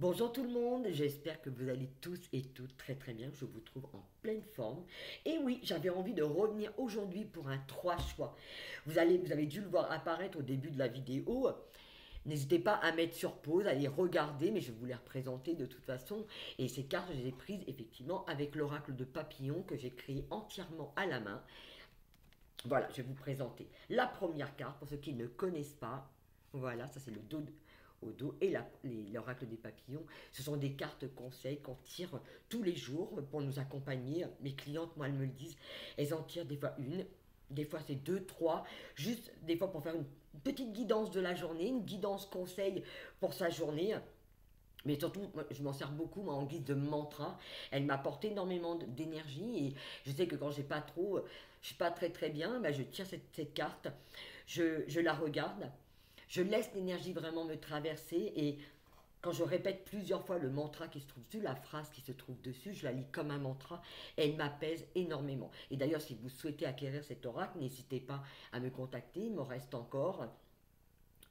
Bonjour tout le monde, j'espère que vous allez tous et toutes très très bien, je vous trouve en pleine forme. Et oui, j'avais envie de revenir aujourd'hui pour un 3 choix. Vous avez dû le voir apparaître au début de la vidéo. N'hésitez pas à mettre sur pause, à les regarder, mais je vais vous les représenter de toute façon. Et ces cartes, je les ai prises effectivement avec l'oracle de papillon que j'ai créé entièrement à la main. Voilà, je vais vous présenter la première carte pour ceux qui ne connaissent pas. Voilà, ça c'est le dos au dos et l'oracle des papillons. Ce sont des cartes conseils qu'on tire tous les jours pour nous accompagner. Mes clientes, moi, elles me le disent. Elles en tirent des fois une, des fois c'est deux, trois, juste des fois pour faire une petite guidance de la journée, une guidance conseil pour sa journée. Mais surtout, moi, je m'en sers beaucoup moi, en guise de mantra. Elle m'apporte énormément d'énergie et je sais que quand j'ai pas trop, je suis pas très très bien, bah, je tire cette carte, je la regarde, je laisse l'énergie vraiment me traverser et quand je répète plusieurs fois le mantra qui se trouve dessus, la phrase qui se trouve dessus, je la lis comme un mantra et elle m'apaise énormément. Et d'ailleurs, si vous souhaitez acquérir cet oracle, n'hésitez pas à me contacter, il me reste encore.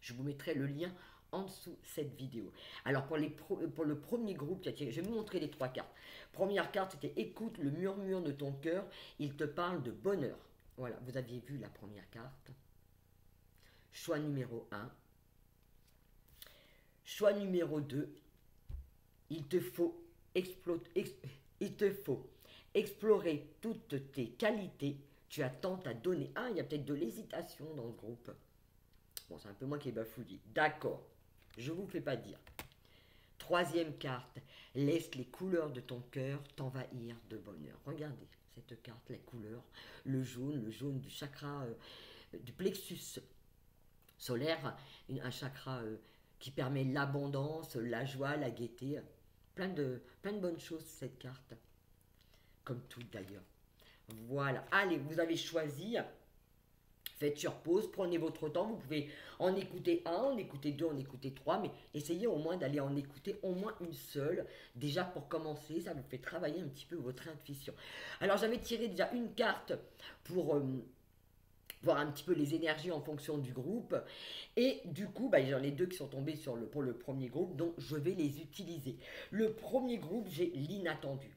Je vous mettrai le lien en dessous cette vidéo. Alors pour le premier groupe qui a tiré, je vais vous montrer les trois cartes. Première carte, c'était écoute le murmure de ton cœur, il te parle de bonheur. Voilà, vous aviez vu la première carte. Choix numéro un. Choix numéro 2. Il te faut, il te faut explorer toutes tes qualités. Tu as tant à donner. Ah, il y a peut-être de l'hésitation dans le groupe. Bon, c'est un peu moi qui ai bafouillé. D'accord, je vous fais pas dire. Troisième carte, laisse les couleurs de ton cœur t'envahir de bonheur. Regardez cette carte, les couleurs, le jaune du chakra, du plexus solaire, un chakra qui permet l'abondance, la joie, la gaieté. Plein de bonnes choses cette carte, comme toutes d'ailleurs. Voilà, allez, vous avez choisi. Faites sur pause, prenez votre temps, vous pouvez en écouter un, en écouter deux, en écouter trois, mais essayez au moins d'aller en écouter au moins une seule. Déjà pour commencer, ça vous fait travailler un petit peu votre intuition. Alors j'avais tiré déjà une carte pour voir un petit peu les énergies en fonction du groupe. Et du coup, bah, j'en ai deux qui sont tombés pour le premier groupe, donc je vais les utiliser. Le premier groupe, j'ai l'inattendu.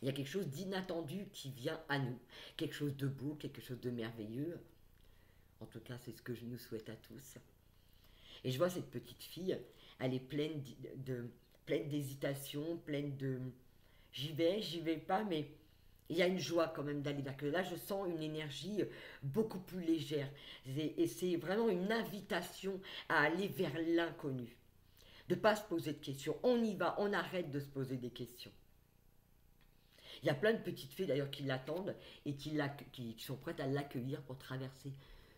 Il y a quelque chose d'inattendu qui vient à nous, quelque chose de beau, quelque chose de merveilleux. En tout cas, c'est ce que je nous souhaite à tous. Et je vois cette petite fille, elle est pleine d'hésitation, pleine de j'y vais pas, mais il y a une joie quand même d'aller vers que là, je sens une énergie beaucoup plus légère. Et c'est vraiment une invitation à aller vers l'inconnu. De ne pas se poser de questions. On y va, on arrête de se poser des questions. Il y a plein de petites filles d'ailleurs qui l'attendent et qui sont prêtes à l'accueillir pour traverser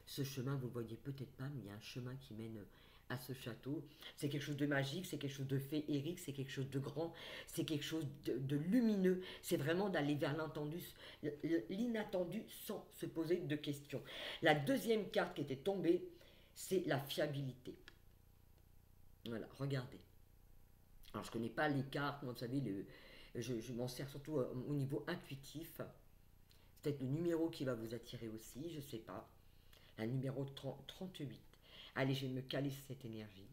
ce chemin. Vous ne le voyez peut-être pas, mais il y a un chemin qui mène à ce château. C'est quelque chose de magique, c'est quelque chose de féerique, c'est quelque chose de grand, c'est quelque chose de lumineux. C'est vraiment d'aller vers l'inattendu sans se poser de questions. La deuxième carte qui était tombée, c'est la fiabilité. Voilà, regardez. Alors, je ne connais pas les cartes, moi, vous savez, je m'en sers surtout au niveau intuitif. C'est peut-être le numéro qui va vous attirer aussi, je ne sais pas. La numéro 38. Allez, je vais me caler sur cette énergie.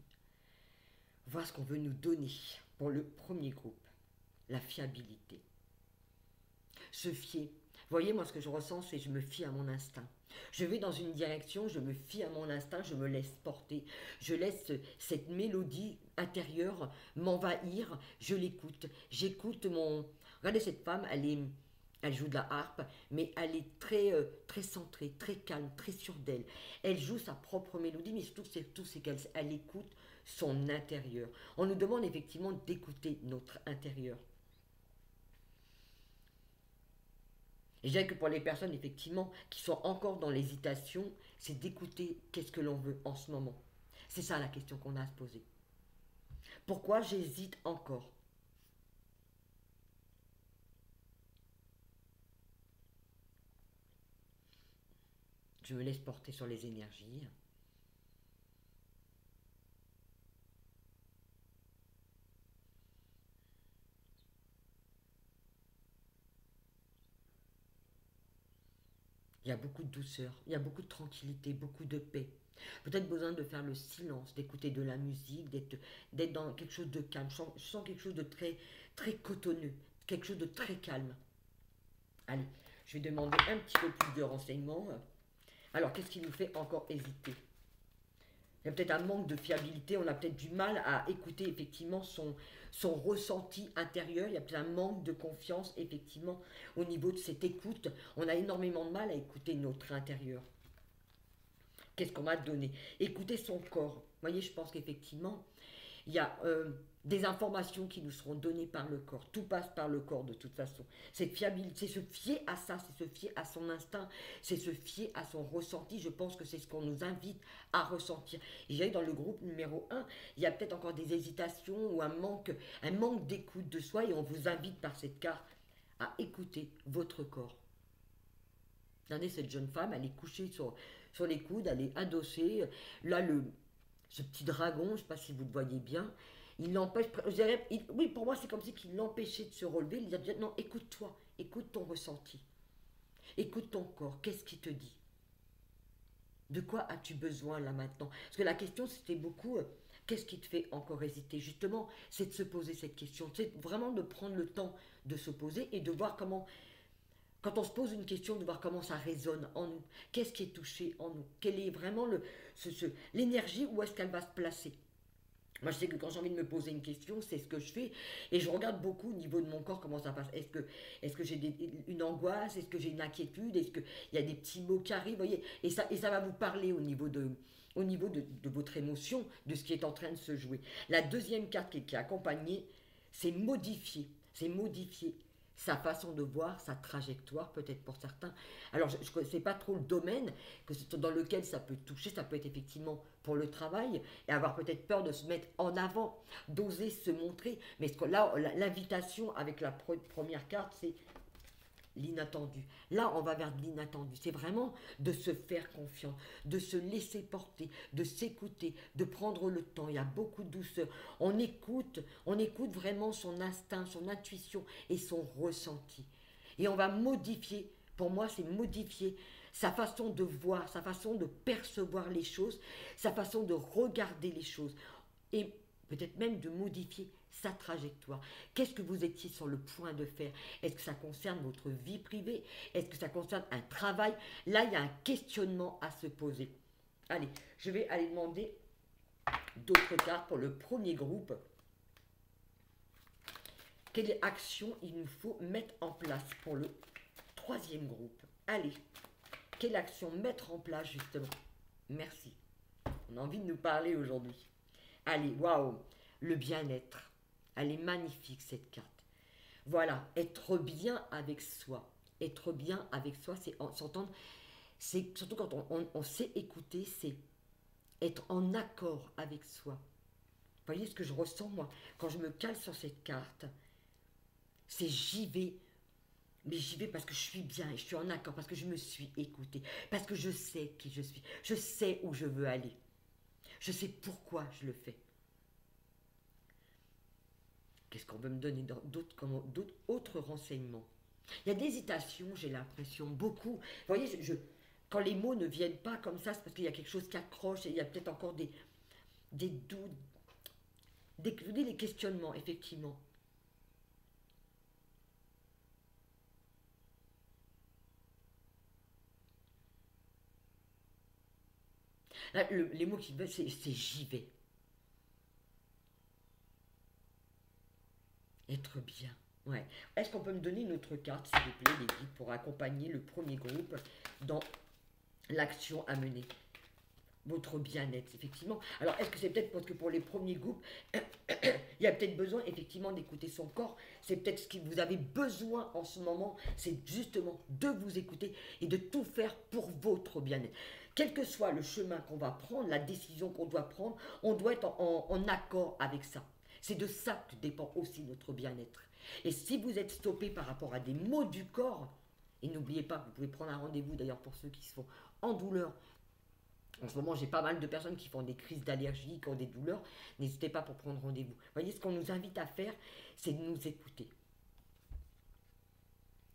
Voir ce qu'on veut nous donner pour le premier groupe. La fiabilité. Se fier. Vous voyez, moi, ce que je ressens, c'est que je me fie à mon instinct. Je vais dans une direction, je me fie à mon instinct, je me laisse porter. Je laisse cette mélodie intérieure m'envahir, je l'écoute. J'écoute mon... Regardez cette femme, elle joue de la harpe, mais elle est très centrée, très calme, très sûre d'elle. Elle joue sa propre mélodie, mais surtout c'est qu'elle écoute son intérieur. On nous demande effectivement d'écouter notre intérieur. Et je dirais que pour les personnes, effectivement, qui sont encore dans l'hésitation, c'est d'écouter qu'est-ce que l'on veut en ce moment. C'est ça la question qu'on a à se poser. Pourquoi j'hésite encore? Je me laisse porter sur les énergies. Il y a beaucoup de douceur, il y a beaucoup de tranquillité, beaucoup de paix. Peut-être besoin de faire le silence, d'écouter de la musique, d'être dans quelque chose de calme. Je sens quelque chose de très, très cotonneux, quelque chose de très calme. Allez, je vais demander un petit peu plus de renseignements. Alors, qu'est-ce qui nous fait encore hésiter? Il y a peut-être un manque de fiabilité, on a peut-être du mal à écouter effectivement son ressenti intérieur, il y a peut-être un manque de confiance effectivement au niveau de cette écoute. On a énormément de mal à écouter notre intérieur. Qu'est-ce qu'on va donner? Écouter son corps. Vous voyez, je pense qu'effectivement, il y a des informations qui nous seront données par le corps. Tout passe par le corps de toute façon. Cette fiabilité, c'est se fier à ça, c'est se fier à son instinct, c'est se fier à son ressenti. Je pense que c'est ce qu'on nous invite à ressentir. Et j'ai dans le groupe numéro 1, il y a peut-être encore des hésitations ou un manque d'écoute de soi et on vous invite par cette carte à écouter votre corps. Regardez cette jeune femme, elle est couchée sur les coudes, elle est adossée. Là, ce petit dragon, je ne sais pas si vous le voyez bien, il l'empêche, oui, pour moi, c'est comme si il l'empêchait de se relever. Il a dit, non, écoute-toi, écoute ton ressenti, écoute ton corps, qu'est-ce qui te dit? De quoi as-tu besoin là maintenant? Parce que la question, c'était beaucoup, qu'est-ce qui te fait encore hésiter? Justement, c'est de se poser cette question, c'est vraiment de prendre le temps de se poser et de voir comment, quand on se pose une question, de voir comment ça résonne en nous. Qu'est-ce qui est touché en nous? Quelle est vraiment l'énergie, où est-ce qu'elle va se placer? Moi, je sais que quand j'ai envie de me poser une question, c'est ce que je fais. Et je regarde beaucoup au niveau de mon corps comment ça passe. Est-ce que j'ai une angoisse? Est-ce que j'ai une inquiétude? Est-ce qu'il y a des petits mots qui arrivent? Voyez, et ça va vous parler au niveau de votre émotion, de ce qui est en train de se jouer. La deuxième carte qui est accompagnée, c'est modifier. C'est modifier sa façon de voir, sa trajectoire peut-être pour certains. Alors je ne connais pas trop le domaine dans lequel ça peut toucher, ça peut être effectivement pour le travail et avoir peut-être peur de se mettre en avant, d'oser se montrer. Mais là, l'invitation avec la première carte, c'est l'inattendu. Là, on va vers de l'inattendu. C'est vraiment de se faire confiance, de se laisser porter, de s'écouter, de prendre le temps. Il y a beaucoup de douceur. On écoute vraiment son instinct, son intuition et son ressenti. Et on va modifier, pour moi, c'est modifier sa façon de voir, sa façon de percevoir les choses, sa façon de regarder les choses. Et peut-être même de modifier sa trajectoire. Qu'est-ce que vous étiez sur le point de faire? Est-ce que ça concerne votre vie privée? Est-ce que ça concerne un travail? Là, il y a un questionnement à se poser. Allez, je vais aller demander d'autres cartes pour le premier groupe. Quelle action il nous faut mettre en place pour le troisième groupe? Allez, quelle action mettre en place justement? Merci. On a envie de nous parler aujourd'hui. Allez, waouh, le bien-être. Elle est magnifique cette carte. Voilà, être bien avec soi. Être bien avec soi, c'est s'entendre. C'est surtout quand on sait écouter, c'est être en accord avec soi. Vous voyez ce que je ressens moi quand je me cale sur cette carte? C'est j'y vais. Mais j'y vais parce que je suis bien et je suis en accord, parce que je me suis écoutée, parce que je sais qui je suis, je sais où je veux aller, je sais pourquoi je le fais. Qu'est-ce qu'on veut me donner d'autres autres renseignements? Il y a des hésitations, j'ai l'impression, beaucoup. Vous voyez, quand les mots ne viennent pas comme ça, c'est parce qu'il y a quelque chose qui accroche et il y a peut-être encore des doutes, des questionnements, effectivement. Là, les mots qui veulent, c'est j'y vais. Être bien. Ouais. Est-ce qu'on peut me donner une autre carte, s'il vous plaît, les guides, pour accompagner le premier groupe dans l'action à mener? Votre bien-être, effectivement. Alors, est-ce que c'est peut-être parce que pour les premiers groupes, il y a peut-être besoin, effectivement, d'écouter son corps. C'est peut-être ce que vous avez besoin en ce moment, c'est justement de vous écouter et de tout faire pour votre bien-être. Quel que soit le chemin qu'on va prendre, la décision qu'on doit prendre, on doit être en accord avec ça. C'est de ça que dépend aussi notre bien-être. Et si vous êtes stoppé par rapport à des maux du corps, et n'oubliez pas, vous pouvez prendre un rendez-vous d'ailleurs pour ceux qui se font en douleur. En ce moment, j'ai pas mal de personnes qui font des crises d'allergie, qui ont des douleurs. N'hésitez pas pour prendre rendez-vous. Vous voyez, ce qu'on nous invite à faire, c'est de nous écouter.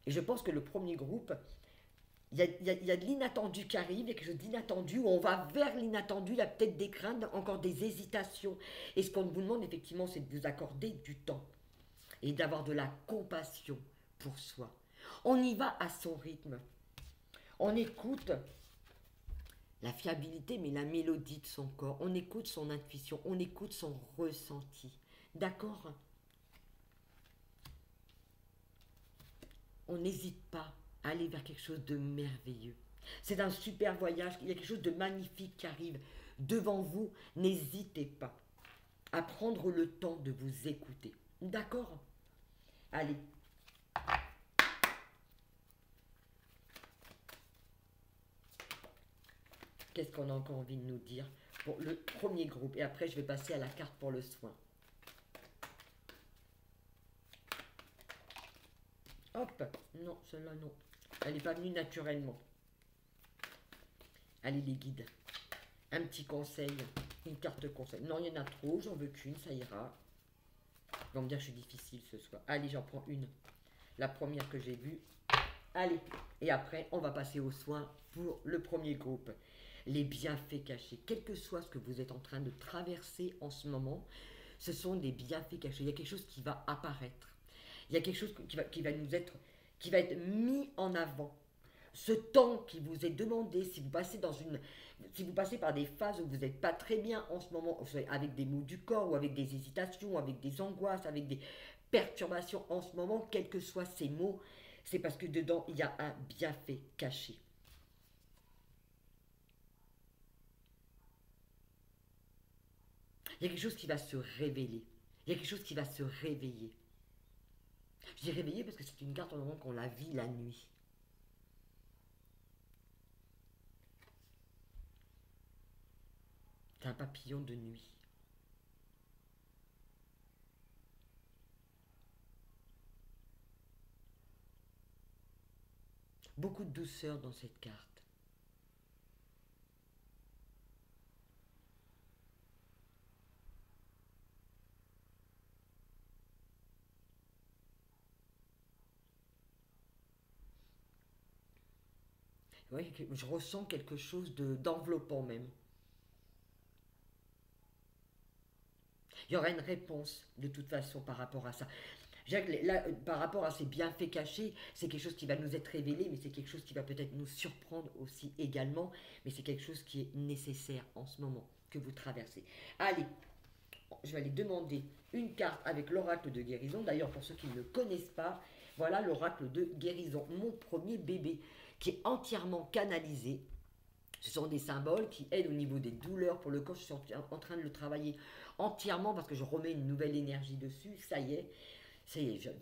Et je pense que le premier groupe, il y a de l'inattendu qui arrive, il y a quelque chose d'inattendu, où on va vers l'inattendu, il y a peut-être des craintes, encore des hésitations. Et ce qu'on vous demande effectivement, c'est de vous accorder du temps et d'avoir de la compassion pour soi. On y va à son rythme. On écoute la fiabilité, mais la mélodie de son corps. On écoute son intuition, on écoute son ressenti. D'accord? On n'hésite pas à aller vers quelque chose de merveilleux. C'est un super voyage, il y a quelque chose de magnifique qui arrive devant vous. N'hésitez pas à prendre le temps de vous écouter. D'accord? Allez. Qu'est-ce qu'on a encore envie de nous dire pour le premier groupe? Et après, je vais passer à la carte pour le soin. Hop, non, celle-là non. Elle n'est pas venue naturellement. Allez les guides. Un petit conseil, une carte conseil. Non, il y en a trop, j'en veux qu'une, ça ira. Ils vont me dire que je suis difficile ce soir. Allez, j'en prends une. La première que j'ai vue. Allez, et après, on va passer aux soins pour le premier groupe. Les bienfaits cachés. Quel que soit ce que vous êtes en train de traverser en ce moment, ce sont des bienfaits cachés. Il y a quelque chose qui va apparaître. Il y a quelque chose qui va être mis en avant. Ce temps qui vous est demandé, si vous passez par des phases où vous n'êtes pas très bien en ce moment, avec des maux du corps, ou avec des hésitations, avec des angoisses, avec des perturbations en ce moment, quels que soient ces mots, c'est parce que dedans, il y a un bienfait caché. Il y a quelque chose qui va se révéler. Il y a quelque chose qui va se réveiller. Je dis réveiller parce que c'est une carte en moment qu'on la vit la nuit. C'est un papillon de nuit. Beaucoup de douceur dans cette carte. Oui, je ressens quelque chose d'enveloppant même. Il y aura une réponse de toute façon par rapport à ça. Là, par rapport à ces bienfaits cachés, c'est quelque chose qui va nous être révélé, mais c'est quelque chose qui va peut-être nous surprendre aussi également, mais c'est quelque chose qui est nécessaire en ce moment que vous traversez. Allez, je vais aller demander une carte avec l'oracle de guérison. D'ailleurs, pour ceux qui ne le connaissent pas, voilà l'oracle de guérison, mon premier bébé, qui est entièrement canalisé. Ce sont des symboles qui aident au niveau des douleurs pour le corps. Je suis en train de le travailler entièrement parce que je remets une nouvelle énergie dessus. Ça y est,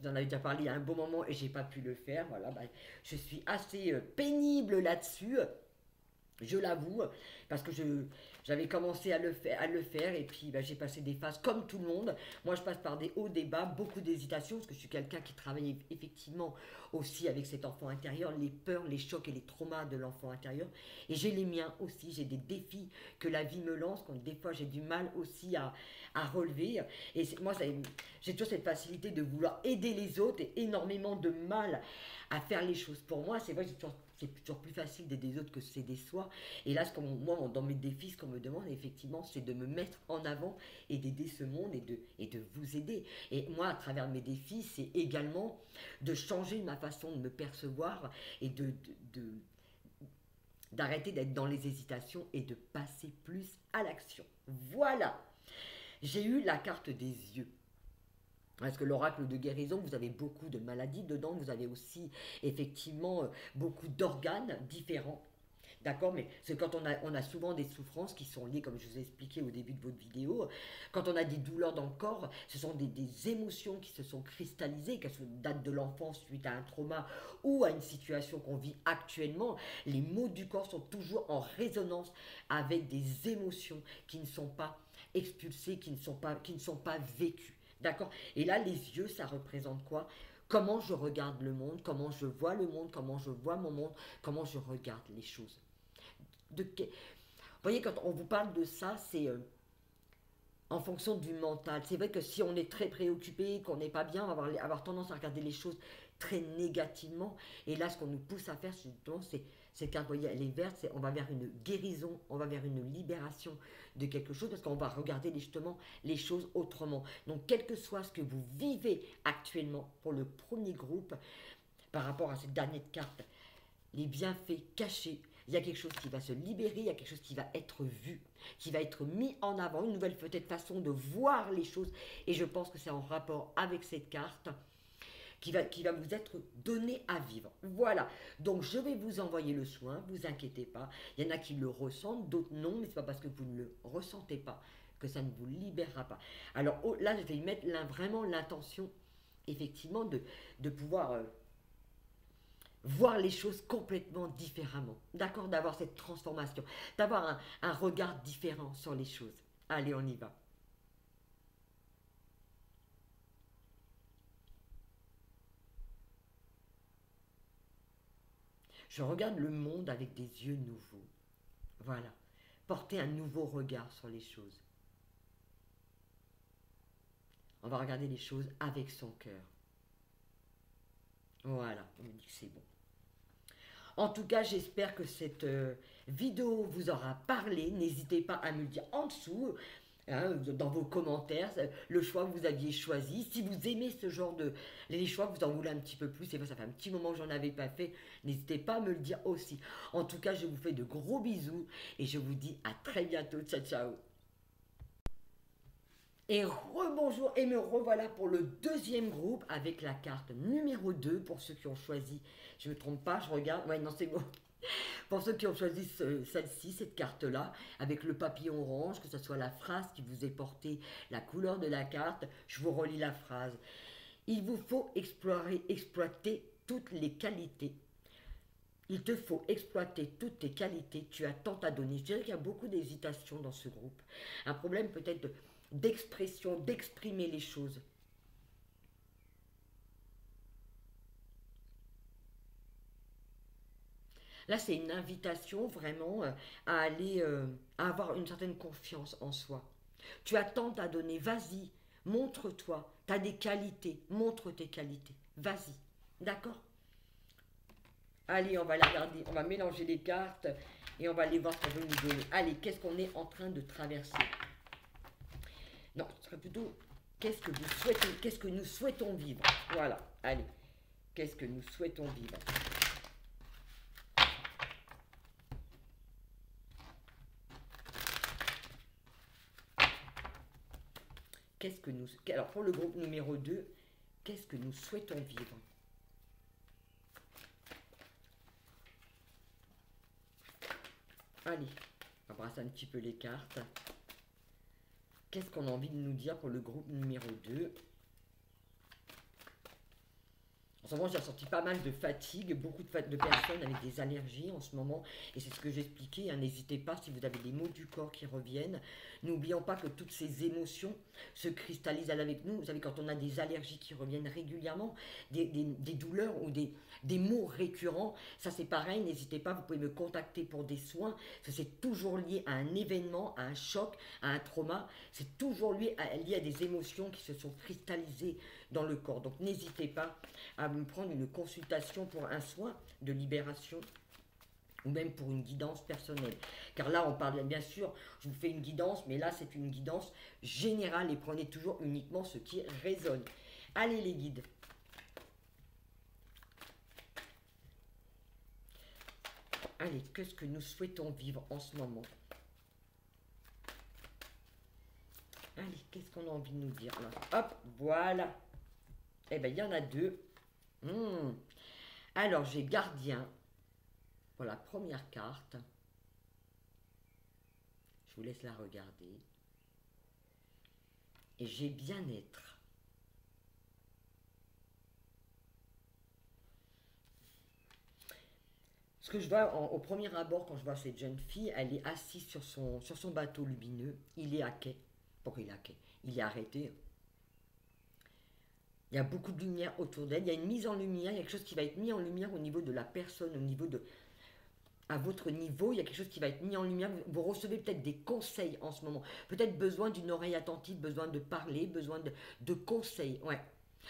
j'en avais déjà parlé il y a un bon moment et j'ai pas pu le faire. Voilà, je suis assez pénible là-dessus. Je l'avoue, parce que j'avais commencé à le faire et puis j'ai passé des phases comme tout le monde. Moi, je passe par des hauts, des bas, beaucoup d'hésitations, parce que je suis quelqu'un qui travaille effectivement aussi avec cet enfant intérieur, les peurs, les chocs et les traumas de l'enfant intérieur. Et j'ai les miens aussi, j'ai des défis que la vie me lance, quand des fois j'ai du mal aussi à relever. Et moi, j'ai toujours cette facilité de vouloir aider les autres et énormément de mal à faire les choses pour moi. C'est vrai, c'est toujours plus facile d'aider les autres que s'aider soi. Et là, moi, dans mes défis, ce qu'on me demande, effectivement, c'est de me mettre en avant et d'aider ce monde et de vous aider. Et moi, à travers mes défis, c'est également de changer ma façon de me percevoir et d'arrêter d'être dans les hésitations et de passer plus à l'action. Voilà, j'ai eu la carte des yeux. Parce que l'oracle de guérison, vous avez beaucoup de maladies dedans, vous avez aussi effectivement beaucoup d'organes différents. D'accord, mais c'est quand on a souvent des souffrances qui sont liées, comme je vous ai expliqué au début de votre vidéo, quand on a des douleurs dans le corps, ce sont des émotions qui se sont cristallisées, qu'elles datent de l'enfance suite à un trauma ou à une situation qu'on vit actuellement. Les maux du corps sont toujours en résonance avec des émotions qui ne sont pas expulsées, qui ne sont pas vécues. D'accord. Et là, les yeux, ça représente quoi? Comment je regarde le monde, comment je vois le monde, comment je vois mon monde, comment je regarde les choses. Vous voyez, quand on vous parle de ça, c'est en fonction du mental. C'est vrai que si on est très préoccupé, qu'on n'est pas bien, on va avoir tendance à regarder les choses très négativement. Et là, ce qu'on nous pousse à faire, justement, c'est qu'un voyez, elle est verte, on va vers une guérison, on va vers une libération de quelque chose, parce qu'on va regarder justement les choses autrement. Donc, quel que soit ce que vous vivez actuellement pour le premier groupe, par rapport à cette dernière carte, les bienfaits cachés, il y a quelque chose qui va se libérer, il y a quelque chose qui va être vu, qui va être mis en avant, une nouvelle peut-être façon de voir les choses. Et je pense que c'est en rapport avec cette carte qui va vous être donné à vivre. Voilà, donc je vais vous envoyer le soin, vous inquiétez pas. Il y en a qui le ressentent, d'autres non, mais c'est pas parce que vous ne le ressentez pas que ça ne vous libérera pas. Alors là, je vais y mettre vraiment l'intention, effectivement, de pouvoir voir les choses complètement différemment. D'accord, d'avoir cette transformation, d'avoir un regard différent sur les choses. Allez, on y va. Je regarde le monde avec des yeux nouveaux. Voilà. Porter un nouveau regard sur les choses. On va regarder les choses avec son cœur. Voilà, on me dit que c'est bon. En tout cas, j'espère que cette vidéo vous aura parlé. N'hésitez pas à me le dire en dessous, hein, dans vos commentaires, le choix que vous aviez choisi. Si vous aimez ce genre de... les choix que vous en voulez un petit peu plus, et ça fait un petit moment que j'en avais pas fait, n'hésitez pas à me le dire aussi. En tout cas, je vous fais de gros bisous et je vous dis à très bientôt. Ciao, ciao. Et rebonjour et me revoilà pour le deuxième groupe avec la carte numéro 2 pour ceux qui ont choisi. Je ne me trompe pas, je regarde. Ouais, non, c'est bon. Pour ceux qui ont choisi celle-ci, cette carte-là, avec le papillon orange, que ce soit la phrase qui vous est portée, la couleur de la carte, je vous relis la phrase. Il vous faut exploiter toutes les qualités. Il te faut exploiter toutes tes qualités. Tu as tant à donner. Je dirais qu'il y a beaucoup d'hésitation dans ce groupe. Un problème peut-être d'expression, d'exprimer les choses. Là, c'est une invitation vraiment à aller, à avoir une certaine confiance en soi. Tu as tant à donner, vas-y, montre-toi. Tu as des qualités, montre tes qualités. Vas-y, d'accord? Allez, on va la regarder, on va mélanger les cartes et on va aller voir ce qu'on veut nous donner. Allez, qu'est-ce qu'on est en train de traverser? Non, ce serait plutôt qu'est-ce que vous souhaitez, qu'est-ce que nous souhaitons vivre? Voilà, allez, qu'est-ce que nous souhaitons vivre? Qu'est-ce que nous... Alors, pour le groupe numéro 2, qu'est-ce que nous souhaitons vivre? Allez, on brasse un petit peu les cartes. Qu'est-ce qu'on a envie de nous dire pour le groupe numéro 2? En ce moment, j'ai ressenti pas mal de fatigue, beaucoup de personnes avec des allergies en ce moment. Et c'est ce que j'expliquais, hein. N'hésitez pas si vous avez des maux du corps qui reviennent. N'oublions pas que toutes ces émotions se cristallisent avec nous. Vous savez, quand on a des allergies qui reviennent régulièrement, des douleurs ou des maux récurrents, ça c'est pareil. N'hésitez pas, vous pouvez me contacter pour des soins. Parce que c'est toujours lié à un événement, à un choc, à un trauma. C'est toujours lié à des émotions qui se sont cristallisées dans le corps. Donc n'hésitez pas à me prendre une consultation pour un soin de libération ou même pour une guidance personnelle. Car là, on parle bien sûr, je vous fais une guidance, mais là, c'est une guidance générale et prenez toujours uniquement ce qui résonne. Allez les guides. Allez, qu'est-ce que nous souhaitons vivre en ce moment? Allez, qu'est-ce qu'on a envie de nous dire là? Hop, voilà. Eh bien, il y en a deux. Alors, j'ai gardien pour la première carte. Je vous laisse la regarder. Et j'ai bien-être. Ce que je vois au premier abord, quand je vois cette jeune fille, elle est assise sur son bateau lumineux. Il est à quai. Pourquoi il est à quai? Il est arrêté. Il y a beaucoup de lumière autour d'elle. Il y a une mise en lumière. Il y a quelque chose qui va être mis en lumière au niveau de la personne, au niveau de à votre niveau, il y a quelque chose qui va être mis en lumière. Vous recevez peut-être des conseils en ce moment. Peut-être besoin d'une oreille attentive, besoin de parler, besoin de conseils. Ouais.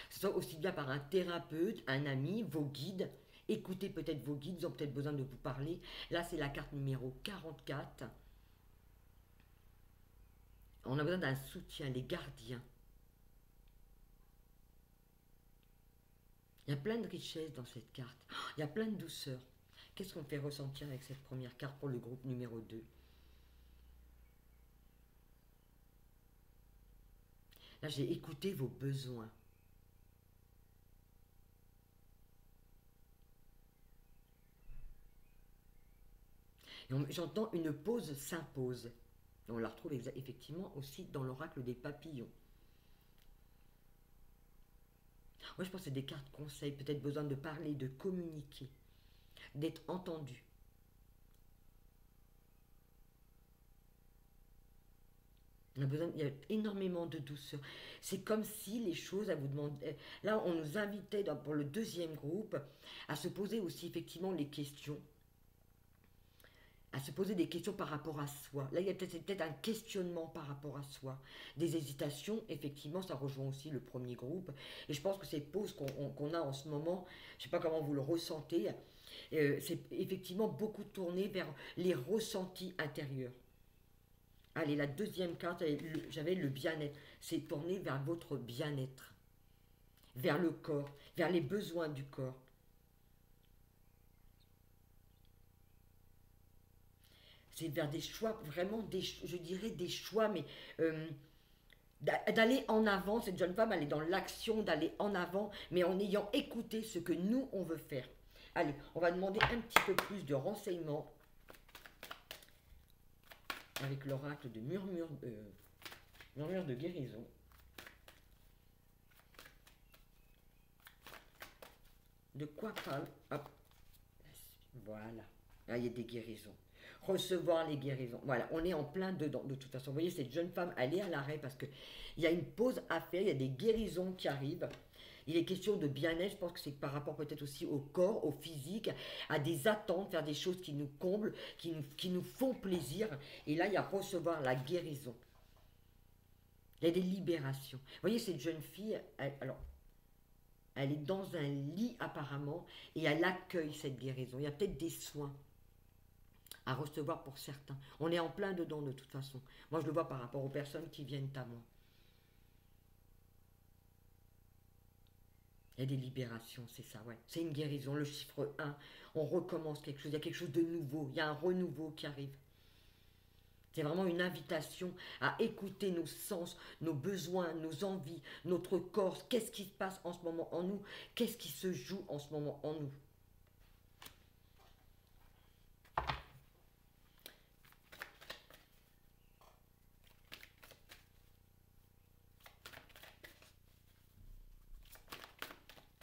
Que ce soit aussi bien par un thérapeute, un ami, vos guides. Écoutez peut-être vos guides, ils ont peut-être besoin de vous parler. Là, c'est la carte numéro 44. On a besoin d'un soutien, les gardiens. Il y a plein de richesses dans cette carte. Il y a plein de douceur. Qu'est-ce qu'on fait ressentir avec cette première carte pour le groupe numéro 2? Là, j'ai écouté vos besoins. J'entends une pause s'impose. On la retrouve effectivement aussi dans l'oracle des papillons. Moi, je pense que c'est des cartes conseils, peut-être besoin de parler, de communiquer, d'être entendu. Il y a énormément de douceur. C'est comme si les choses, à vous demander. Là, on nous invitait pour le deuxième groupe à se poser aussi effectivement les questions, à se poser des questions par rapport à soi. Là, il y a peut-être un questionnement par rapport à soi, des hésitations. Effectivement, ça rejoint aussi le premier groupe. Et je pense que cette pause qu'on a en ce moment, je ne sais pas comment vous le ressentez, c'est effectivement beaucoup tourné vers les ressentis intérieurs. Allez, la deuxième carte, j'avais le bien-être. C'est tourné vers votre bien-être, vers le corps, vers les besoins du corps. C'est vers des choix, vraiment, je dirais des choix, mais d'aller en avant. Cette jeune femme, elle est dans l'action d'aller en avant, mais en ayant écouté ce que nous, on veut faire. Allez, on va demander un petit peu plus de renseignements avec l'oracle de murmure de guérison. De quoi parle? Hop. Voilà. Là, il y a des guérisons. Recevoir les guérisons. Voilà, on est en plein dedans. De toute façon, vous voyez, cette jeune femme, elle est à l'arrêt parce qu'il y a une pause à faire, il y a des guérisons qui arrivent. Il est question de bien-être, je pense que c'est par rapport peut-être aussi au corps, au physique, à des attentes, faire des choses qui nous comblent, qui nous font plaisir. Et là, il y a recevoir la guérison. Il y a des libérations. Vous voyez, cette jeune fille, elle est dans un lit apparemment et elle accueille cette guérison. Il y a peut-être des soins à recevoir pour certains. On est en plein dedans de toute façon. Moi, je le vois par rapport aux personnes qui viennent à moi. Il y a des libérations, c'est ça, ouais. C'est une guérison. Le chiffre 1, on recommence quelque chose. Il y a quelque chose de nouveau. Il y a un renouveau qui arrive. C'est vraiment une invitation à écouter nos sens, nos besoins, nos envies, notre corps. Qu'est-ce qui se passe en ce moment en nous? Qu'est-ce qui se joue en ce moment en nous?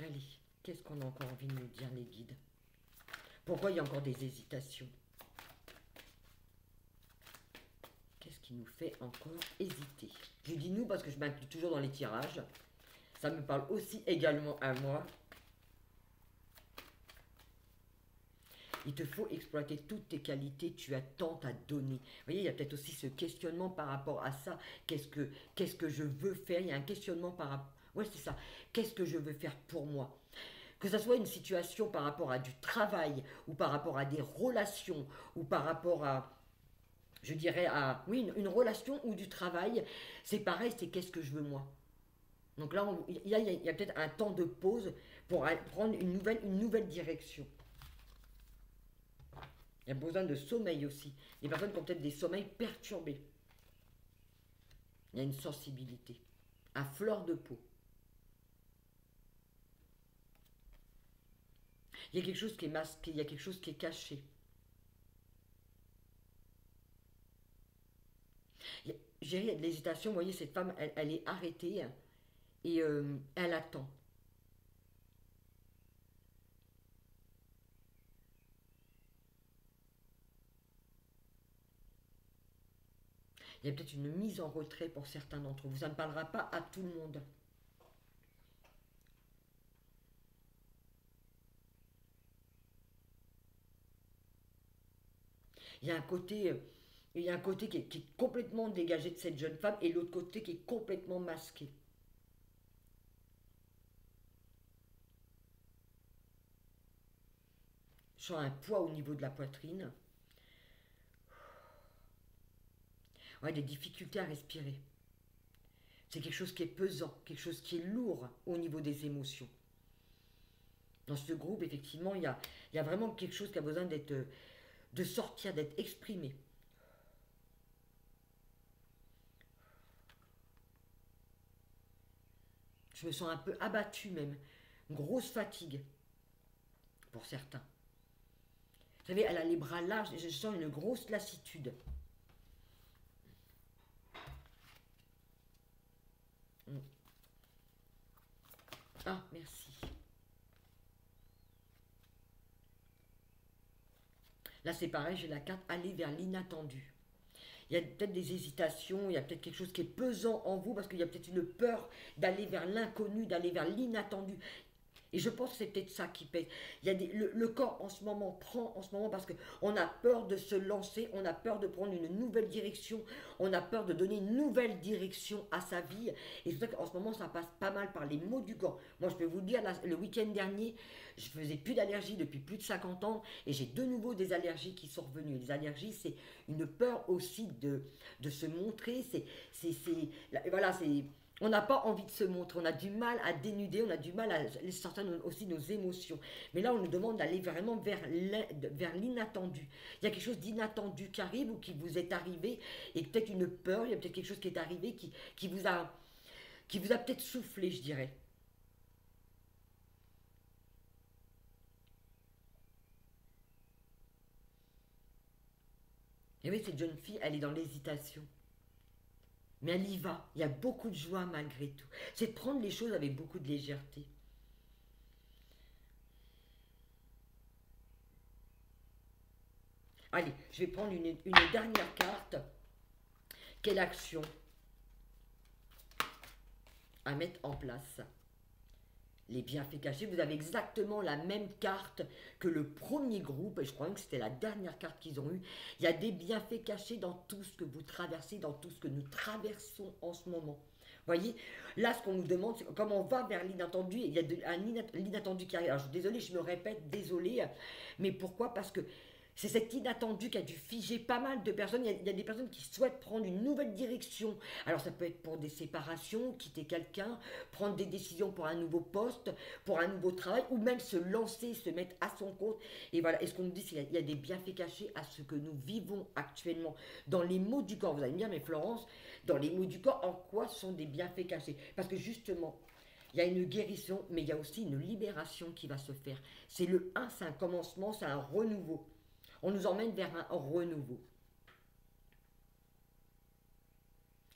Allez, qu'est-ce qu'on a encore envie de nous dire, les guides? Pourquoi il y a encore des hésitations? Qu'est-ce qui nous fait encore hésiter? Je dis nous parce que je m'inclus toujours dans les tirages. Ça me parle aussi également à moi. Il te faut exploiter toutes tes qualités, tu as tant à donner. Vous voyez, il y a peut-être aussi ce questionnement par rapport à ça. Qu'est-ce que je veux faire? Il y a un questionnement par rapport... Ouais, c'est ça. Qu'est-ce que je veux faire pour moi? Que ce soit une situation par rapport à du travail, ou par rapport à des relations, ou par rapport à... Je dirais à... Oui, une relation ou du travail, c'est pareil, c'est qu'est-ce que je veux moi? Donc là, il y a peut-être un temps de pause pour prendre une nouvelle direction. Il y a besoin de sommeil aussi. Les personnes qui ont peut-être des sommeils perturbés. Il y a une sensibilité à fleur de peau. Il y a quelque chose qui est masqué, il y a quelque chose qui est caché. J'ai de l'hésitation, vous voyez, cette femme, elle est arrêtée et elle attend. Il y a peut-être une mise en retrait pour certains d'entre vous. Ça ne parlera pas à tout le monde. Il y a un côté, il y a un côté qui est complètement dégagé de cette jeune femme et l'autre côté qui est complètement masqué. Je sens un poids au niveau de la poitrine. Ouais, des difficultés à respirer. C'est quelque chose qui est pesant, quelque chose qui est lourd au niveau des émotions. Dans ce groupe, effectivement, il y a vraiment quelque chose qui a besoin d'être, de sortir, d'être exprimé. Je me sens un peu abattue même. Une grosse fatigue pour certains. Vous savez, elle a les bras larges et je sens une grosse lassitude. Mm. Ah, merci. Là, c'est pareil, j'ai la carte aller vers l'inattendu. Il y a peut-être des hésitations, il y a peut-être quelque chose qui est pesant en vous parce qu'il y a peut-être une peur d'aller vers l'inconnu, d'aller vers l'inattendu. Et je pense que c'est peut-être ça qui pèse. Il y a le corps en ce moment prend en ce moment parce qu'on a peur de se lancer, on a peur de prendre une nouvelle direction, on a peur de donner une nouvelle direction à sa vie. Et c'est pour ça qu'en ce moment, ça passe pas mal par les maux du corps. Moi, je peux vous dire, le week-end dernier, je faisais plus d'allergies depuis plus de 50 ans et j'ai de nouveau des allergies qui sont revenues. Les allergies, c'est une peur aussi de se montrer. Voilà, c'est on n'a pas envie de se montrer, on a du mal à dénuder, on a du mal à sortir aussi nos émotions. Mais là, on nous demande d'aller vraiment vers l'inattendu. Il y a quelque chose d'inattendu qui arrive ou qui vous est arrivé, et peut-être une peur, il y a peut-être quelque chose qui est arrivé qui vous a peut-être soufflé, je dirais. Et oui, cette jeune fille, elle est dans l'hésitation. Mais elle y va. Il y a beaucoup de joie malgré tout. C'est de prendre les choses avec beaucoup de légèreté. Allez, je vais prendre une dernière carte. Quelle action à mettre en place? Les bienfaits cachés, vous avez exactement la même carte que le premier groupe, et je crois même que c'était la dernière carte qu'ils ont eue. Il y a des bienfaits cachés dans tout ce que vous traversez, dans tout ce que nous traversons en ce moment. Vous voyez, là, ce qu'on nous demande, c'est comme on va vers l'inattendu, il y a l'inattendu qui arrive. Alors, désolé, je me répète, désolé, mais pourquoi? Parce que c'est cet inattendu qui a dû figer pas mal de personnes. Il y a des personnes qui souhaitent prendre une nouvelle direction. Alors ça peut être pour des séparations, quitter quelqu'un, prendre des décisions pour un nouveau poste, pour un nouveau travail, ou même se lancer, se mettre à son compte. Et voilà, et ce qu'on nous dit, c'est qu'il y a des bienfaits cachés à ce que nous vivons actuellement. Dans les mots du corps, vous allez me dire, mais Florence, dans les mots du corps, en quoi sont des bienfaits cachés? Parce que justement, il y a une guérison, mais il y a aussi une libération qui va se faire. C'est le un, c'est un commencement, c'est un renouveau. On nous emmène vers un renouveau.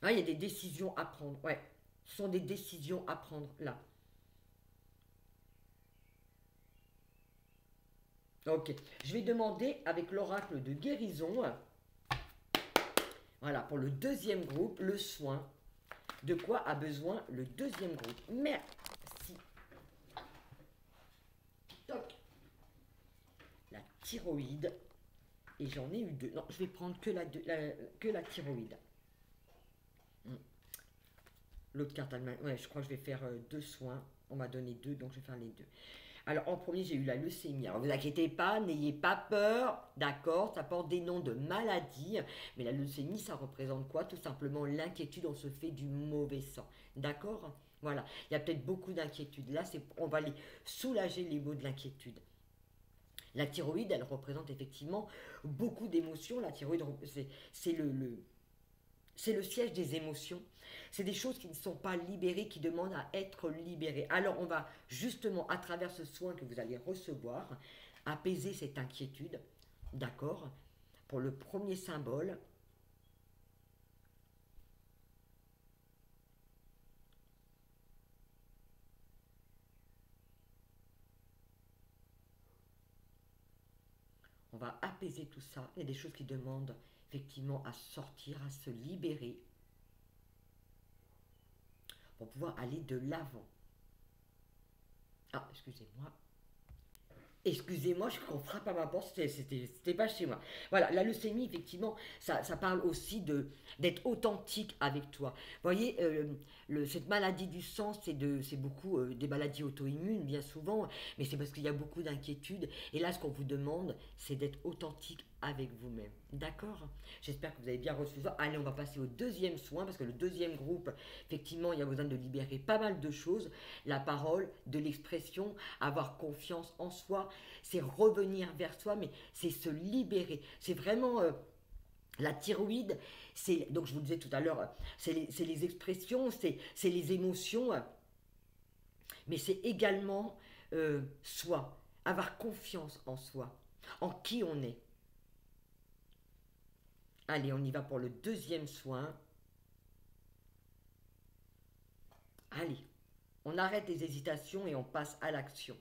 Ah, il y a des décisions à prendre. Ouais, ce sont des décisions à prendre là. Ok, je vais demander avec l'oracle de guérison, voilà, pour le deuxième groupe, le soin. De quoi a besoin le deuxième groupe? Merci. Toc. La thyroïde. Et j'en ai eu deux. Non, je vais prendre que la thyroïde. Hmm. L'autre carte, ouais, je crois que je vais faire deux soins. On m'a donné deux, donc je vais faire les deux. Alors, en premier, j'ai eu la leucémie. Alors, ne vous inquiétez pas, n'ayez pas peur, d'accord? Ça porte des noms de maladies. Mais la leucémie, ça représente quoi? Tout simplement l'inquiétude, on se fait du mauvais sang. D'accord? Voilà. Il y a peut-être beaucoup d'inquiétudes. Là, on va les soulager les maux de l'inquiétude. La thyroïde, elle représente effectivement beaucoup d'émotions. La thyroïde, c'est c'est le siège des émotions. C'est des choses qui ne sont pas libérées, qui demandent à être libérées. Alors on va justement, à travers ce soin que vous allez recevoir, apaiser cette inquiétude. D'accord? Pour le premier symbole, on va apaiser tout ça. Il y a des choses qui demandent effectivement à sortir, à se libérer pour pouvoir aller de l'avant. Ah, excusez-moi. Excusez-moi, je qu'on frappe à ma porte, c'était pas chez moi. Voilà, la leucémie, effectivement, ça parle aussi d'être authentique avec toi. Vous voyez, cette maladie du sang, c'est beaucoup des maladies auto-immunes, bien souvent, mais c'est parce qu'il y a beaucoup d'inquiétudes. Et là, ce qu'on vous demande, c'est d'être authentique avec vous-même. D'accord? J'espère que vous avez bien reçu ça. Allez, on va passer au deuxième soin, parce que le deuxième groupe, effectivement, il y a besoin de libérer pas mal de choses. La parole, de l'expression, avoir confiance en soi, c'est revenir vers soi, mais c'est se libérer. C'est vraiment la thyroïde, c'est, donc je vous le disais tout à l'heure, c'est les expressions, c'est les émotions, mais c'est également soi, avoir confiance en soi, en qui on est. Allez, on y va pour le deuxième soin. Allez, on arrête les hésitations et on passe à l'action.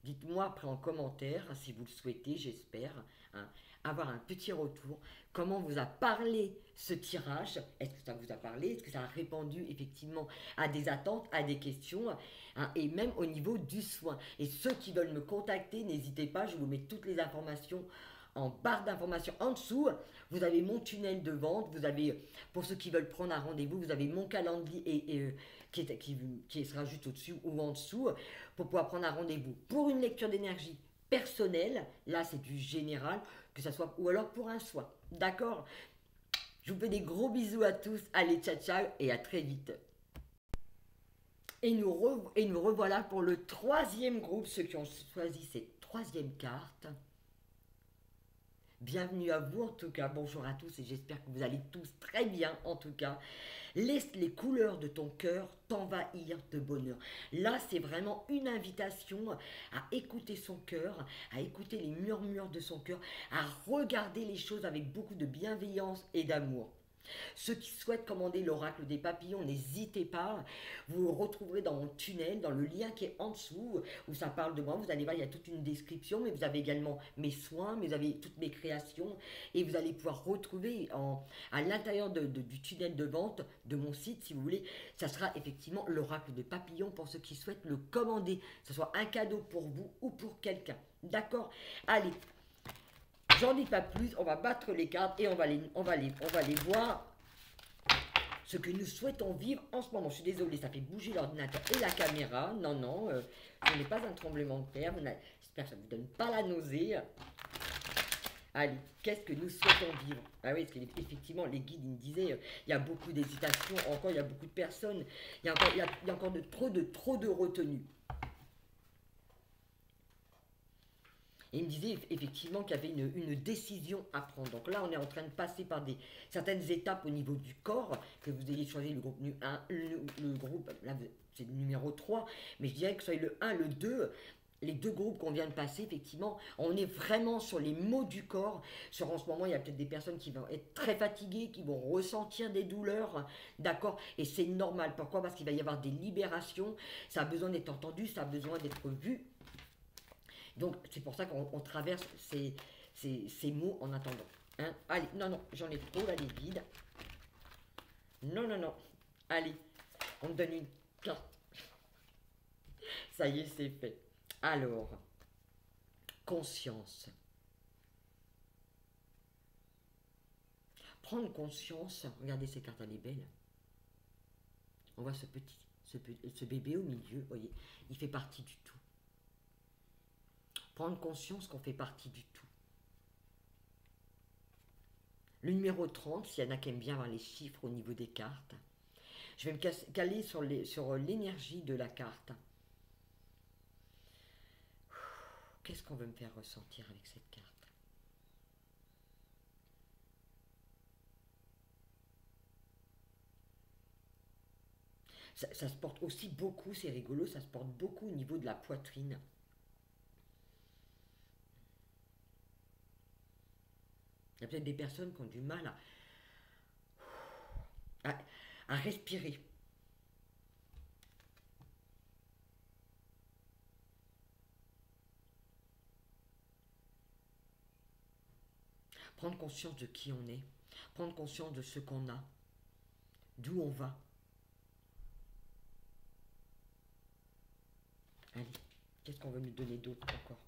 Dites-moi après en commentaire, si vous le souhaitez, j'espère, hein, avoir un petit retour. Comment vous a parlé ce tirage? Est-ce que ça vous a parlé? Est-ce que ça a répondu effectivement à des attentes, à des questions, hein, et même au niveau du soin? Et ceux qui veulent me contacter, n'hésitez pas, je vous mets toutes les informations en barre d'informations en dessous. Vous avez mon tunnel de vente, vous avez, pour ceux qui veulent prendre un rendez-vous, vous avez mon calendrier qui sera juste au-dessus ou en dessous pour pouvoir prendre un rendez-vous pour une lecture d'énergie personnelle. Là, c'est du général, que ça soit, ou alors pour un soin. D'accord? Je vous fais des gros bisous à tous. Allez, ciao, ciao et à très vite. Et nous revoilà pour le troisième groupe, ceux qui ont choisi cette troisième carte. Bienvenue à vous en tout cas, bonjour à tous et j'espère que vous allez tous très bien en tout cas. Laisse les couleurs de ton cœur t'envahir de bonheur. Là, c'est vraiment une invitation à écouter son cœur, à écouter les murmures de son cœur, à regarder les choses avec beaucoup de bienveillance et d'amour. Ceux qui souhaitent commander l'oracle des papillons, n'hésitez pas. Vous retrouverez dans mon tunnel, dans le lien qui est en dessous, où ça parle de moi. Vous allez voir, il y a toute une description, mais vous avez également mes soins, mais vous avez toutes mes créations. Et vous allez pouvoir retrouver à l'intérieur du tunnel de vente de mon site, si vous voulez, ça sera effectivement l'oracle des papillons pour ceux qui souhaitent le commander. Que ce soit un cadeau pour vous ou pour quelqu'un. D'accord? Allez, j'en dis pas plus, on va battre les cartes et on va les voir ce que nous souhaitons vivre en ce moment. Je suis désolée, ça fait bouger l'ordinateur et la caméra. Non, non, ce n'est pas un tremblement de terre. J'espère que ça ne vous donne pas la nausée. Allez, qu'est-ce que nous souhaitons vivre? Ah oui, parce qu'effectivement, les guides, ils me disaient, il y a beaucoup d'hésitations, encore, il y a beaucoup de personnes, il y a encore trop de retenue. Et il me disait effectivement qu'il y avait une décision à prendre. Donc là, on est en train de passer par certaines étapes au niveau du corps, que vous ayez choisi le groupe 1, le groupe, là c'est le numéro 3, mais je dirais que ce soit le 1, le 2, les deux groupes qu'on vient de passer, effectivement, on est vraiment sur les maux du corps. En ce moment, il y a peut-être des personnes qui vont être très fatiguées, qui vont ressentir des douleurs, d'accord? Et c'est normal. Pourquoi? Parce qu'il va y avoir des libérations, ça a besoin d'être entendu, ça a besoin d'être vu. Donc, c'est pour ça qu'on traverse ces mots en attendant. Hein? Allez, non, non, j'en ai trop, là, les vides. Non, non, non. Allez, on me donne une carte. Ça y est, c'est fait. Alors, conscience. Prendre conscience. Regardez ces cartes, elle est belle. On voit ce bébé au milieu, vous voyez, il fait partie du tout. Prendre conscience qu'on fait partie du tout. Le numéro 30, s'il y en a qui aiment bien avoir les chiffres au niveau des cartes, je vais me caler sur l'énergie de la carte. Qu'est-ce qu'on veut me faire ressentir avec cette carte? Ça se porte aussi beaucoup, c'est rigolo, ça se porte beaucoup au niveau de la poitrine. Il y a peut-être des personnes qui ont du mal à respirer. Prendre conscience de qui on est, prendre conscience de ce qu'on a, d'où on va. Allez, qu'est-ce qu'on veut nous donner d'autre encore?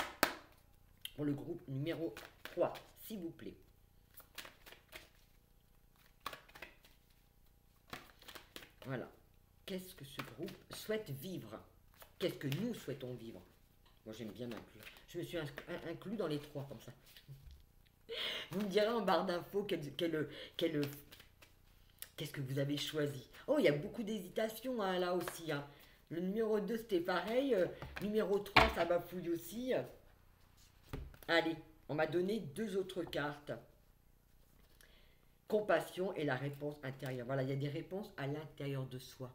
Pour le groupe numéro 3, s'il vous plaît. Voilà. Qu'est-ce que ce groupe souhaite vivre? Qu'est-ce que nous souhaitons vivre? Moi, j'aime bien m'inclure. Je me suis inclus dans les 3, comme ça. Vous me direz en barre d'infos qu'est-ce que vous avez choisi. Oh, il y a beaucoup d'hésitation hein, là aussi. Hein. Le numéro 2, c'était pareil. Numéro 3, ça bafouille aussi. Allez, on m'a donné 2 autres cartes. Compassion et la réponse intérieure. Voilà, il y a des réponses à l'intérieur de soi.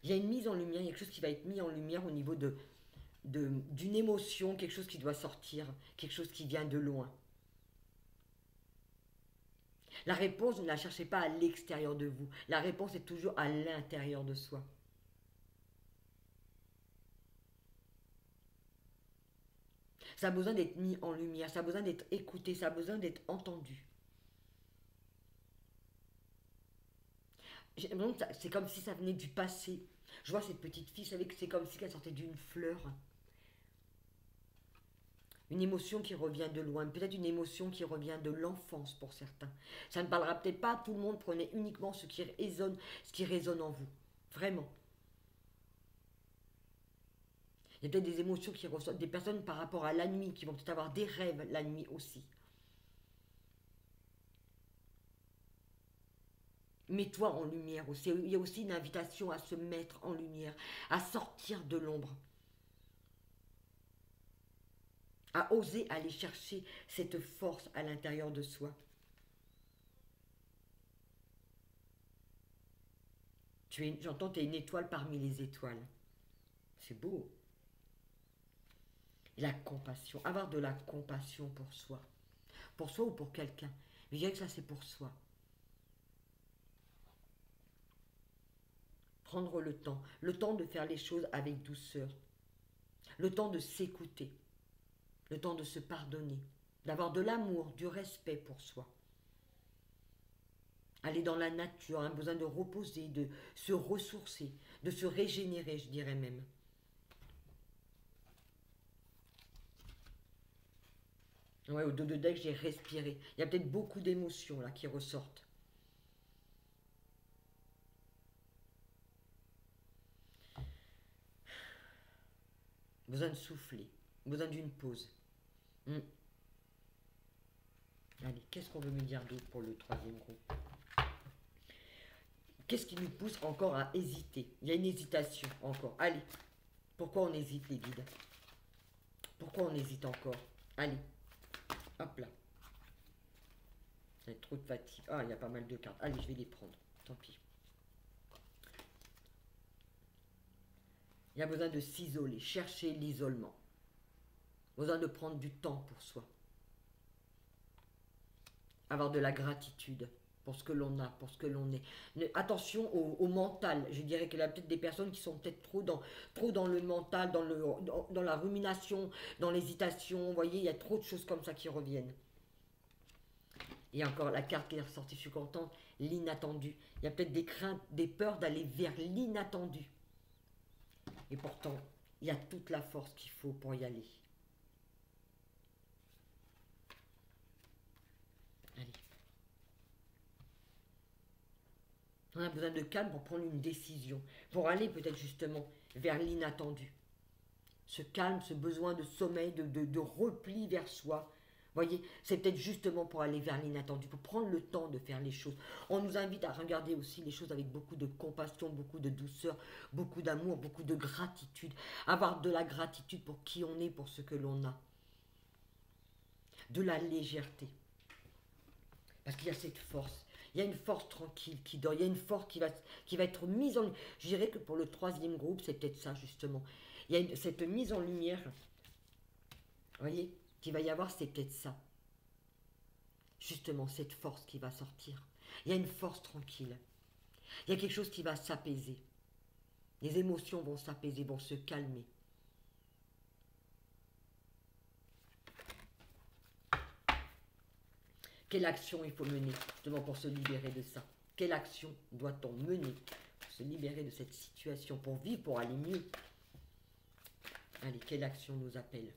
Il y a une mise en lumière, il y a quelque chose qui va être mis en lumière au niveau d'une émotion, quelque chose qui doit sortir, quelque chose qui vient de loin. La réponse, ne la cherchez pas à l'extérieur de vous. La réponse est toujours à l'intérieur de soi. Ça a besoin d'être mis en lumière, ça a besoin d'être écouté, ça a besoin d'être entendu. C'est comme si ça venait du passé. Je vois cette petite fille, vous savez que c'est comme si elle sortait d'une fleur. Une émotion qui revient de loin, peut-être une émotion qui revient de l'enfance pour certains. Ça ne parlera peut-être pas à tout le monde, prenez uniquement ce qui résonne en vous. Vraiment. Il y a peut-être des émotions qui ressortent, des personnes par rapport à la nuit, qui vont peut-être avoir des rêves la nuit aussi. Mets-toi en lumière aussi. Il y a aussi une invitation à se mettre en lumière, à sortir de l'ombre. À oser aller chercher cette force à l'intérieur de soi. J'entends, tu es une étoile parmi les étoiles. C'est beau. La compassion, avoir de la compassion pour soi ou pour quelqu'un. Je dirais que ça c'est pour soi. Prendre le temps de faire les choses avec douceur, le temps de s'écouter, le temps de se pardonner, d'avoir de l'amour, du respect pour soi. Aller dans la nature, un besoin de reposer, de se ressourcer, de se régénérer, je dirais même. Ouais, au dos de deck, j'ai respiré. Il y a peut-être beaucoup d'émotions là qui ressortent. Besoin de souffler, besoin d'une pause. Allez, qu'est-ce qu'on veut me dire d'autre pour le troisième groupe? Qu'est-ce qui nous pousse encore à hésiter? Il y a une hésitation encore. Allez, pourquoi on hésite les guides? Pourquoi on hésite encore? Allez, hop là. Il y a trop de fatigue. Ah, il y a pas mal de cartes. Allez, je vais les prendre. Tant pis. Il y a besoin de s'isoler, chercher l'isolement. Besoin de prendre du temps pour soi. Avoir de la gratitude pour ce que l'on a, pour ce que l'on est. Attention au mental. Je dirais qu'il y a peut-être des personnes qui sont peut-être trop dans le mental, dans la rumination, dans l'hésitation. Vous voyez, il y a trop de choses comme ça qui reviennent. Et encore la carte qui est ressortie, je suis contente, l'inattendu. Il y a peut-être des craintes, des peurs d'aller vers l'inattendu. Et pourtant, il y a toute la force qu'il faut pour y aller. Allez. On a besoin de calme pour prendre une décision, pour aller peut-être justement vers l'inattendu. Ce calme, ce besoin de sommeil, de repli vers soi. Voyez, c'est peut-être justement pour aller vers l'inattendu, pour prendre le temps de faire les choses. On nous invite à regarder aussi les choses avec beaucoup de compassion, beaucoup de douceur, beaucoup d'amour, beaucoup de gratitude. Avoir de la gratitude pour qui on est, pour ce que l'on a. De la légèreté. Parce qu'il y a cette force. Il y a une force tranquille qui dort. Il y a une force qui va être mise en lumière. Je dirais que pour le troisième groupe, c'est peut-être ça justement. Il y a cette mise en lumière. Vous voyez, qu'il va y avoir, c'est peut-être ça. Justement, cette force qui va sortir. Il y a une force tranquille. Il y a quelque chose qui va s'apaiser. Les émotions vont s'apaiser, vont se calmer. Quelle action il faut mener justement pour se libérer de ça? Quelle action doit-on mener pour se libérer de cette situation, pour vivre, pour aller mieux. Allez, quelle action nous appelle?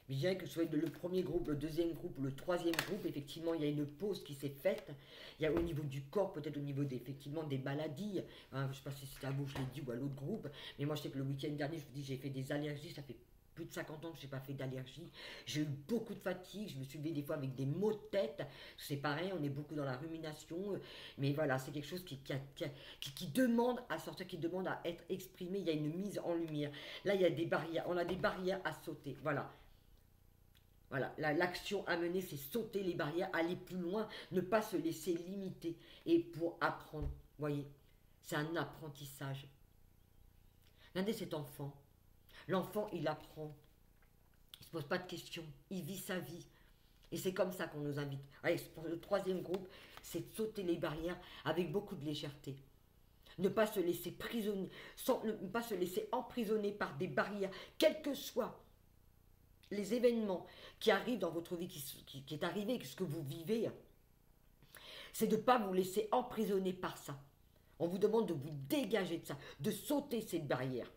Bien que ce soit le premier groupe, le deuxième groupe, le troisième groupe, effectivement, il y a une pause qui s'est faite. Il y a au niveau du corps, peut-être au niveau effectivement des maladies. Hein, je ne sais pas si c'était à vous, je l'ai dit, ou à l'autre groupe. Mais moi, je sais que le week-end dernier, je vous dis, j'ai fait des allergies. Ça fait plus de 50 ans que je n'ai pas fait d'allergie. J'ai eu beaucoup de fatigue. Je me suis levé des fois avec des maux de tête. C'est pareil, on est beaucoup dans la rumination. Mais voilà, c'est quelque chose qui demande à sortir, qui demande à être exprimé. Il y a une mise en lumière. Là, il y a des barrières. On a des barrières à sauter. Voilà. Voilà, l'action à mener, c'est sauter les barrières, aller plus loin, ne pas se laisser limiter. Et pour apprendre, voyez, c'est un apprentissage. Regardez cet enfant. L'enfant, il apprend. Il ne se pose pas de questions. Il vit sa vie. Et c'est comme ça qu'on nous invite. Allez, pour le troisième groupe, c'est de sauter les barrières avec beaucoup de légèreté. Ne pas se laisser prisonnier, ne pas se laisser emprisonner par des barrières, quelles que soient les événements qui arrivent dans votre vie, qui est arrivé, ce que vous vivez, c'est de ne pas vous laisser emprisonner par ça. On vous demande de vous dégager de ça, de sauter cette barrière.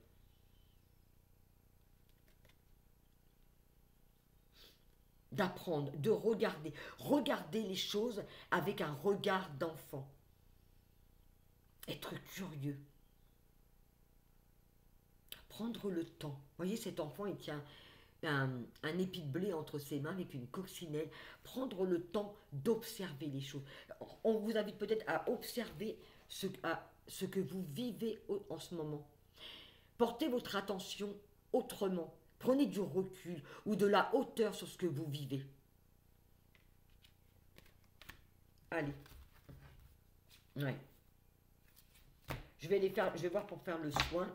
D'apprendre, de regarder les choses avec un regard d'enfant. Être curieux. Prendre le temps. Vous voyez, cet enfant, il tient un épi de blé entre ses mains avec une coccinelle, prendre le temps d'observer les choses. On vous invite peut-être à observer ce que vous vivez en ce moment. Portez votre attention autrement. Prenez du recul ou de la hauteur sur ce que vous vivez. Allez. Ouais. Je vais voir pour faire le soin.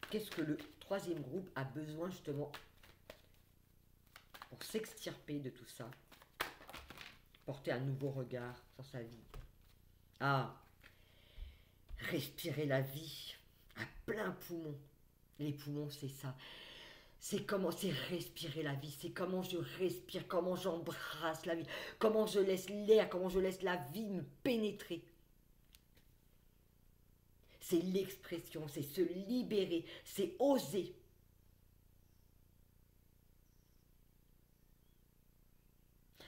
Qu'est-ce que le troisième groupe a besoin justement pour s'extirper de tout ça, porter un nouveau regard sur sa vie. Ah, respirer la vie à plein poumon. Les poumons, c'est ça. C'est respirer la vie, c'est comment je respire, comment j'embrasse la vie, comment je laisse l'air, comment je laisse la vie me pénétrer. C'est l'expression, c'est se libérer, c'est oser.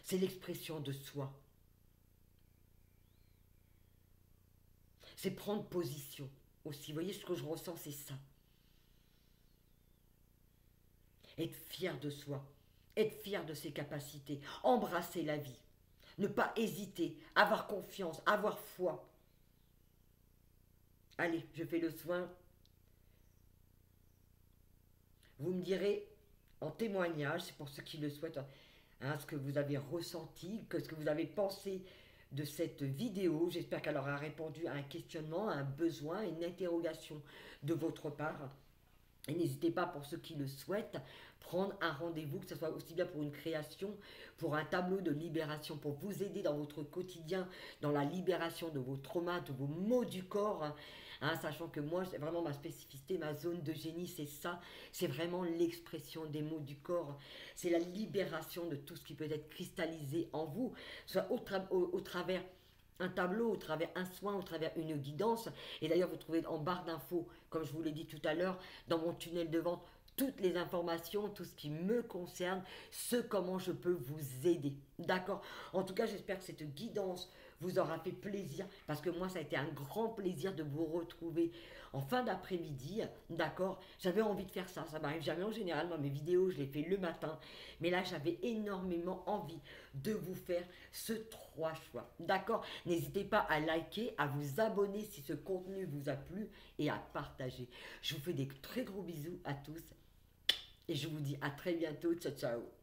C'est l'expression de soi. C'est prendre position aussi. Vous voyez, ce que je ressens, c'est ça. Être fier de soi, être fier de ses capacités, embrasser la vie, ne pas hésiter, avoir confiance, avoir foi. Allez, je fais le soin. Vous me direz en témoignage, c'est pour ceux qui le souhaitent, hein, ce que vous avez ressenti, ce que vous avez pensé de cette vidéo. J'espère qu'elle aura répondu à un questionnement, à un besoin, à une interrogation de votre part. Et n'hésitez pas, pour ceux qui le souhaitent, prendre un rendez-vous, que ce soit aussi bien pour une création, pour un tableau de libération, pour vous aider dans votre quotidien, dans la libération de vos traumas, de vos maux du corps, hein, sachant que moi, c'est vraiment ma spécificité, ma zone de génie, c'est ça, c'est vraiment l'expression des maux du corps, c'est la libération de tout ce qui peut être cristallisé en vous, soit au travers un tableau, au travers un soin, au travers une guidance. Et d'ailleurs, vous trouvez en barre d'infos, comme je vous l'ai dit tout à l'heure, dans mon tunnel de vente, toutes les informations, tout ce qui me concerne, comment je peux vous aider. D'accord? En tout cas, j'espère que cette guidance vous aura fait plaisir, parce que moi, ça a été un grand plaisir de vous retrouver en fin d'après-midi. D'accord? J'avais envie de faire ça. Ça m'arrive jamais en général. Moi, mes vidéos, je les fais le matin. Mais là, j'avais énormément envie de vous faire ce 3 choix. D'accord? N'hésitez pas à liker, à vous abonner si ce contenu vous a plu et à partager. Je vous fais des très gros bisous à tous et je vous dis à très bientôt. Ciao, ciao.